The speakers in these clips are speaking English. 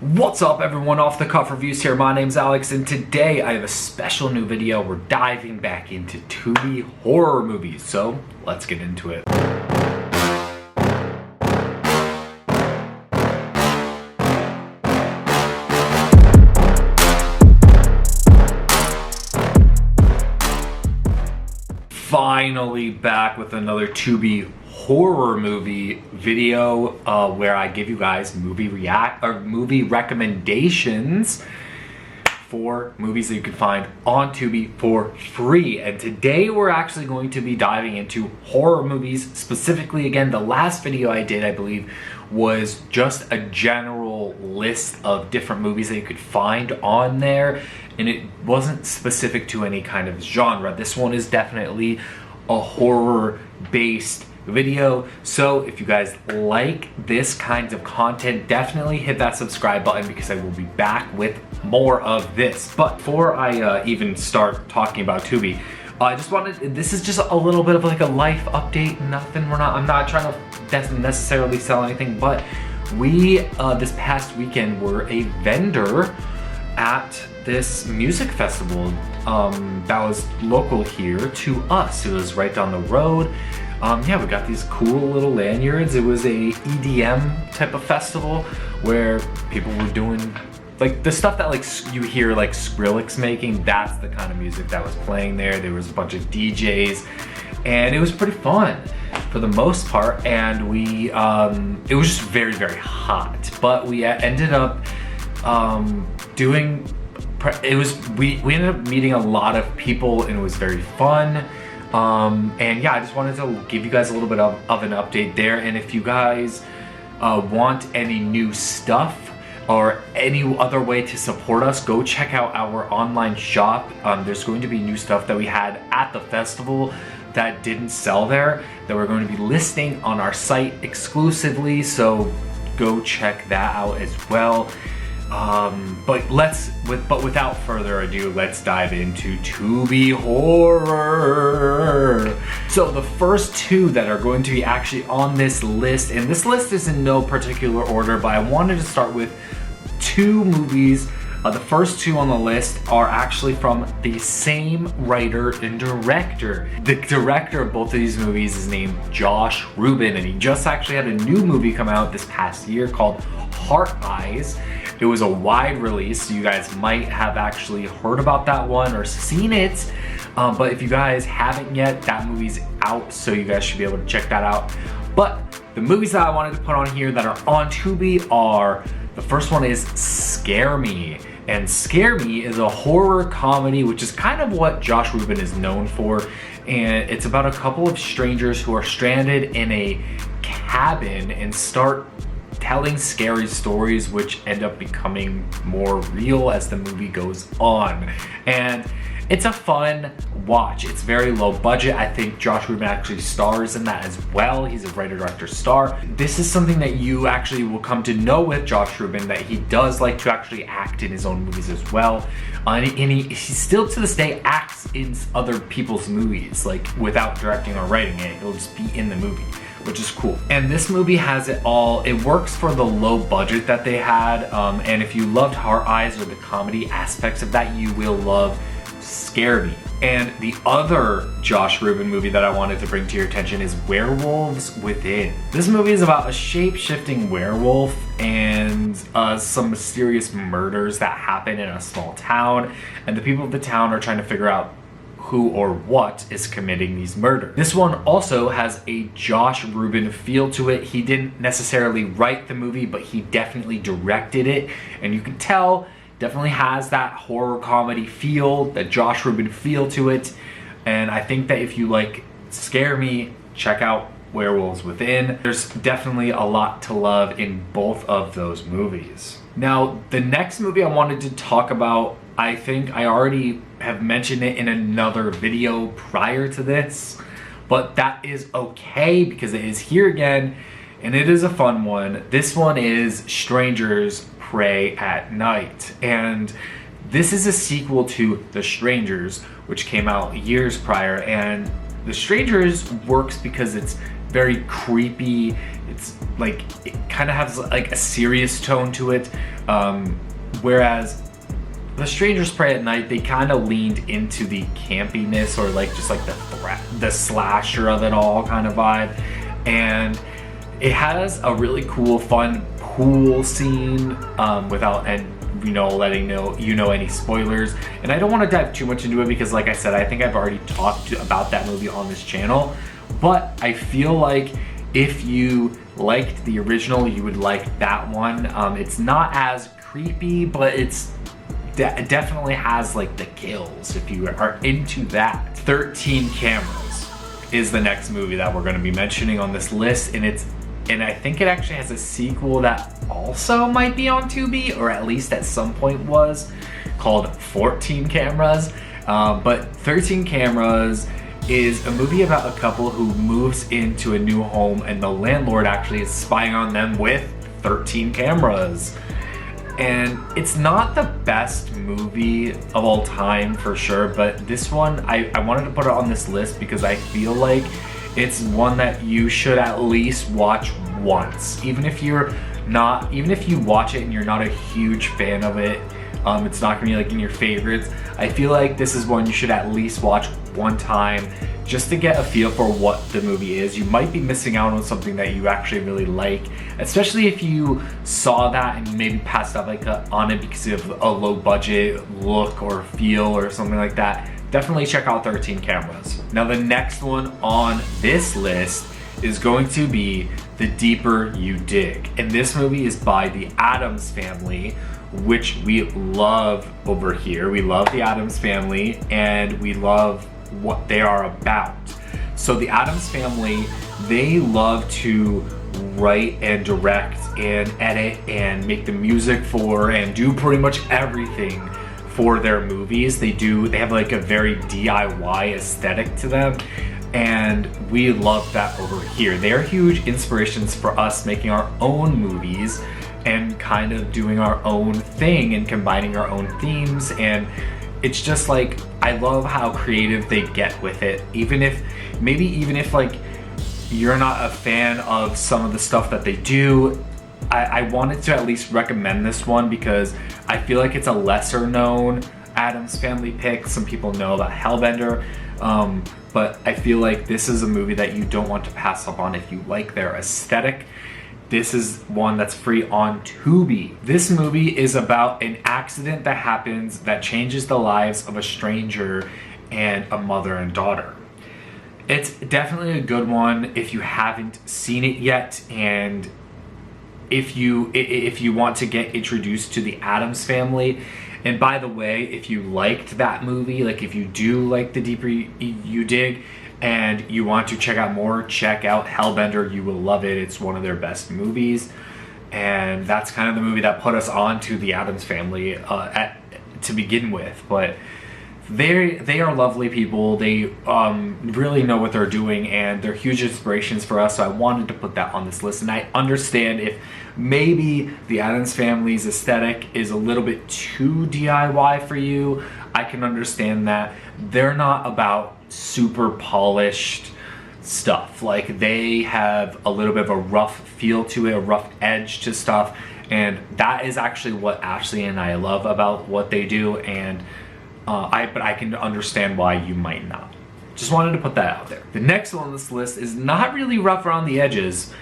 What's up everyone, Off the Cuff Reviews here. My name's Alex and today I have a special new video. We're diving back into Tubi horror movies, so let's get into it. Finally back with another Tubi horror movie video where I give you guys movie recommendations for movies that you can find on Tubi for free. And today we're actually going to be diving into horror movies specifically. Again, the last video I did, I believe, was just a general list of different movies that you could find on there, and it wasn't specific to any kind of genre. This one is definitely a horror based video, so if you guys like this kind of content, definitely hit that subscribe button because I will be back with more of this. But before I even start talking about Tubi, I just wanted, this is just a little bit of like a life update. I'm not trying to necessarily sell anything, but we this past weekend were a vendor at this music festival that was local here to us. It was right down the road. Yeah, we got these cool little lanyards. It was a EDM type of festival where people were doing like the stuff that like you hear like Skrillex making. That's the kind of music that was playing there. There was a bunch of DJs and it was pretty fun for the most part. And we, it was just very, very hot, but we ended up we ended up meeting a lot of people and it was very fun. And yeah, I just wanted to give you guys a little bit of an update there. And if you guys want any new stuff or any other way to support us, go check out our online shop. There's going to be new stuff that we had at the festival that didn't sell there that we're going to be listing on our site exclusively, so go check that out as well. But without further ado, let's dive into Tubi horror. So the first two that are going to be actually on this list, and this list is in no particular order, but I wanted to start with two movies. The first two on the list are actually from the same writer and director. The director of both of these movies is named Josh Rubin, and he just actually had a new movie come out this past year called Heart Eyes. It was a wide release, so you guys might have actually heard about that one or seen it. But if you guys haven't yet, that movie's out, so you guys should be able to check that out. But the movies that I wanted to put on here that are on Tubi are, the first one is Scare Me. And Scare Me is a horror comedy, which is kind of what Josh Rubin is known for. And it's about a couple of strangers who are stranded in a cabin and start telling scary stories which end up becoming more real as the movie goes on. And it's a fun watch. It's very low budget. I think Josh Rubin actually stars in that as well. He's a writer-director star. This is something that you actually will come to know with Josh Rubin, that he does like to actually act in his own movies as well. And he still to this day acts in other people's movies, like without directing or writing it. He'll just be in the movie, which is cool. And this movie has it all. It works for the low budget that they had. And if you loved Heart Eyes or the comedy aspects of that, you will love Scare Me. And the other Josh Rubin movie that I wanted to bring to your attention is Werewolves Within. This movie is about a shape-shifting werewolf and some mysterious murders that happen in a small town, and the people of the town are trying to figure out who or what is committing these murders. This one also has a Josh Rubin feel to it. He didn't necessarily write the movie, but he definitely directed it, and you can tell definitely has that horror comedy feel, that Josh Rubin feel to it. And I think that if you like Scare Me, check out Werewolves Within. There's definitely a lot to love in both of those movies. Now, the next movie I wanted to talk about, I think I already have mentioned it in another video prior to this, but that is okay because it is here again, and it is a fun one. This one is Strangers Prey at Night, and this is a sequel to The Strangers, which came out years prior. And The Strangers works because it's very creepy, It's like, it kind of has like a serious tone to it, whereas The Strangers Prey at Night, they kind of leaned into the campiness, or like just like the slasher of it all kind of vibe. And it has a really cool, fun pool scene, without letting any spoilers. And I don't want to dive too much into it because, like I said, I think I've already talked about that movie on this channel. But I feel like if you liked the original, you would like that one. It's not as creepy, but it definitely has like the kills if you are into that. 13 Cameras is the next movie that we're going to be mentioning on this list, and I think it actually has a sequel that also might be on Tubi, or at least at some point was, called 14 Cameras. But 13 Cameras is a movie about a couple who moves into a new home, and the landlord actually is spying on them with 13 cameras. And it's not the best movie of all time for sure, but this one, I wanted to put it on this list because I feel like it's one that you should at least watch once. Even if you watch it and you're not a huge fan of it, it's not gonna be like in your favorites. I feel like this is one you should at least watch one time just to get a feel for what the movie is. You might be missing out on something that you actually really like, especially if you saw that and maybe passed up on it because of a low budget look or feel or something like that. Definitely check out 13 Cameras. Now the next one on this list is going to be The Deeper You Dig. And this movie is by the Addams Family, which we love over here. We love the Addams Family and we love what they are about. So the Addams Family, they love to write and direct and edit and make the music for and do pretty much everything for their movies. They have like a very DIY aesthetic to them, and we love that over here. They're huge inspirations for us making our own movies and kind of doing our own thing and combining our own themes. And it's just like, I love how creative they get with it. Even if like you're not a fan of some of the stuff that they do, I wanted to at least recommend this one because I feel like it's a lesser known Addams Family pick. Some people know about Hellbender, but I feel like this is a movie that you don't want to pass up on if you like their aesthetic. This is one that's free on Tubi. This movie is about an accident that happens that changes the lives of a stranger and a mother and daughter. It's definitely a good one if you haven't seen it yet, and if you want to get introduced to the Addams Family. And by the way, if you liked that movie, like if you do like The Deeper You Dig and you want to check out more, check out Hellbender. You will love it. It's one of their best movies. And that's kind of the movie that put us on to the Addams Family to begin with. But they are lovely people. They really know what they're doing, and they're huge inspirations for us. So I wanted to put that on this list. And I understand if maybe the Addams Family's aesthetic is a little bit too DIY for you. I can understand that. They're not about super polished stuff. Like, they have a little bit of a rough feel to it, a rough edge to stuff, and that is actually what Ashley and I love about what they do. And but I can understand why you might not. Just wanted to put that out there. The next one on this list is not really rough around the edges,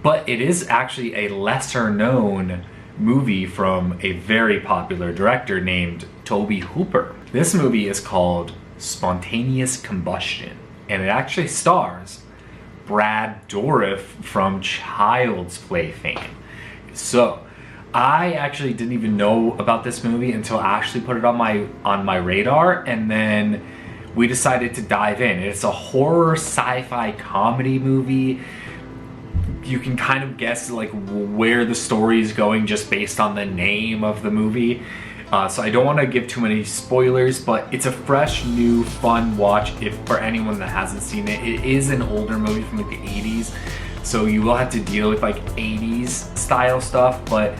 but it is actually a lesser known movie from a very popular director named Tobe Hooper. This movie is called Spontaneous Combustion, and it actually stars Brad Dourif from Child's Play fame. So I actually didn't even know about this movie until Ashley put it on my radar, and then we decided to dive in. It's a horror sci-fi comedy movie. You can kind of guess like where the story is going just based on the name of the movie. So I don't want to give too many spoilers, but it's a fresh, new, fun watch for anyone that hasn't seen it. It is an older movie from like the 80s, so you will have to deal with like 80s style stuff, but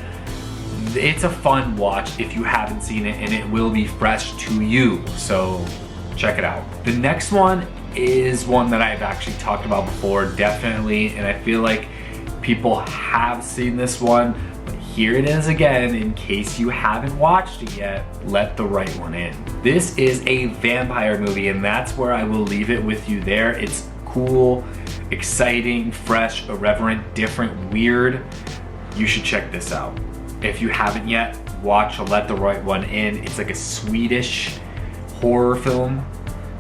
it's a fun watch if you haven't seen it, and it will be fresh to you, so check it out. The next one is one that I've actually talked about before, definitely, and I feel like people have seen this one, but here it is again in case you haven't watched it yet. Let the right one in. This is a vampire movie, and that's where I will leave it with you there. It's cool, exciting, fresh, irreverent, different, weird. You should check this out. If you haven't yet, watch Let the Right One In. It's like a Swedish horror film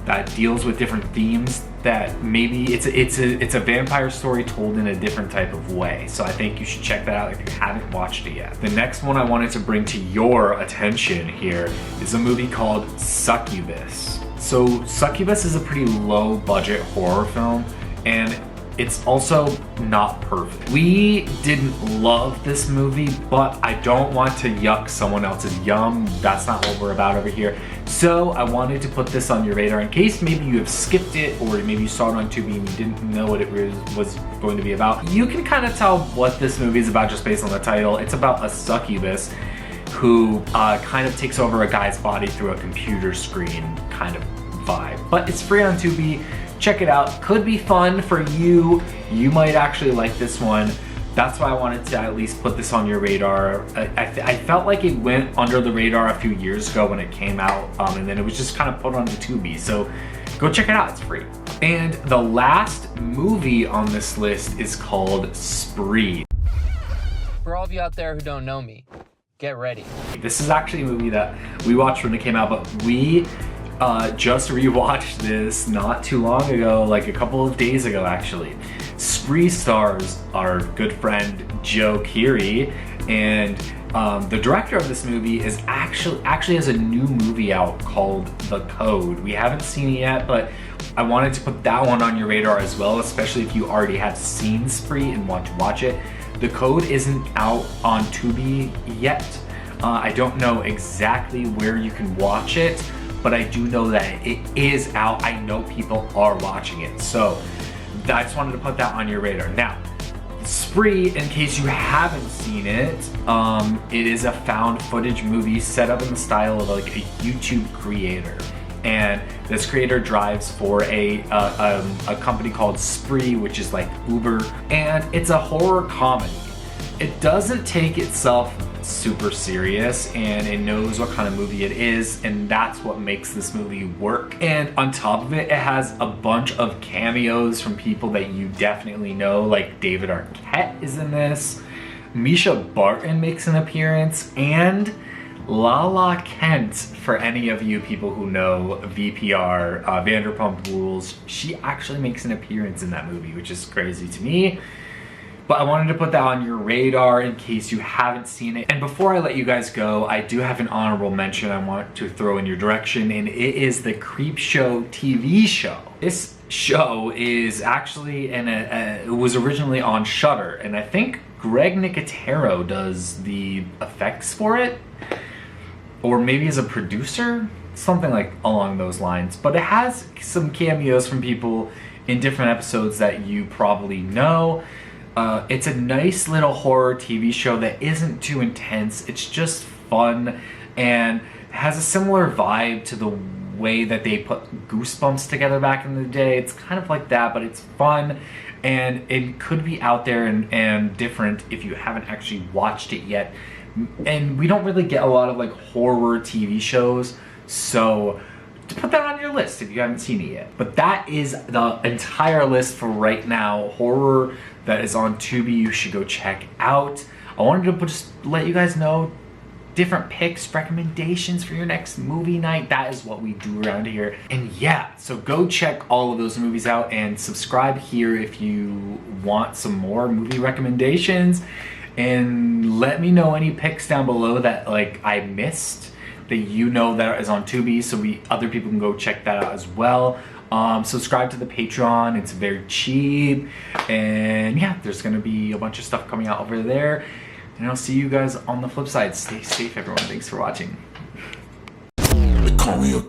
that deals with different themes that maybe it's a vampire story told in a different type of way. So I think you should check that out if you haven't watched it yet. The next one I wanted to bring to your attention here is a movie called Succubus. So Succubus is a pretty low budget horror film, and it's also not perfect. We didn't love this movie, but I don't want to yuck someone else's yum. That's not what we're about over here. So I wanted to put this on your radar in case maybe you have skipped it, or maybe you saw it on Tubi and you didn't know what it was going to be about. You can kind of tell what this movie is about just based on the title. It's about a succubus who kind of takes over a guy's body through a computer screen kind of vibe. But it's free on Tubi. Check it out. Could be fun for you. You might actually like this one. That's why I wanted to at least put this on your radar. I felt like it went under the radar a few years ago when it came out, and then it was just kind of put onto Tubi. So go check it out, it's free. And the last movie on this list is called Spree. For all of you out there who don't know me, get ready. This is actually a movie that we watched when it came out, but we just rewatched this not too long ago, like a couple of days ago actually. Spree stars our good friend Joe Keery, and the director of this movie is actually has a new movie out called The Code. We haven't seen it yet, but I wanted to put that one on your radar as well, especially if you already have seen Spree and want to watch it. The Code isn't out on Tubi yet. I don't know exactly where you can watch it, but I do know that it is out. I know people are watching it. So I just wanted to put that on your radar. Now, Spree, in case you haven't seen it, it is a found footage movie set up in the style of like a YouTube creator. And this creator drives for a company called Spree, which is like Uber, and it's a horror comedy. It doesn't take itself super serious, and it knows what kind of movie it is, and that's what makes this movie work. And on top of it, it has a bunch of cameos from people that you definitely know, like David Arquette is in this, Misha Barton makes an appearance, and Lala Kent, for any of you people who know VPR, Vanderpump Rules, she actually makes an appearance in that movie, which is crazy to me. But I wanted to put that on your radar in case you haven't seen it. And before I let you guys go, I do have an honorable mention I want to throw in your direction, and it is the Creepshow TV show. This show is actually, it was originally on Shudder, and I think Greg Nicotero does the effects for it, or maybe as a producer, something like along those lines. But it has some cameos from people in different episodes that you probably know. It's a nice little horror TV show that isn't too intense. It's just fun and has a similar vibe to the way that they put Goosebumps together back in the day. It's kind of like that, but it's fun, and it could be out there and different if you haven't actually watched it yet. And we don't really get a lot of like horror TV shows, so to put that on your list if you haven't seen it yet. But that is the entire list for right now. Horror that is on Tubi, you should go check out. I wanted to just let you guys know different picks, recommendations for your next movie night. That is what we do around here. And yeah, so go check all of those movies out and subscribe here if you want some more movie recommendations. And let me know any picks down below that like I missed that you know that is on Tubi, so other people can go check that out as well. Subscribe to the Patreon, it's very cheap, and yeah, there's gonna be a bunch of stuff coming out over there, and I'll see you guys on the flip side. Stay safe, everyone. Thanks for watching. They call me a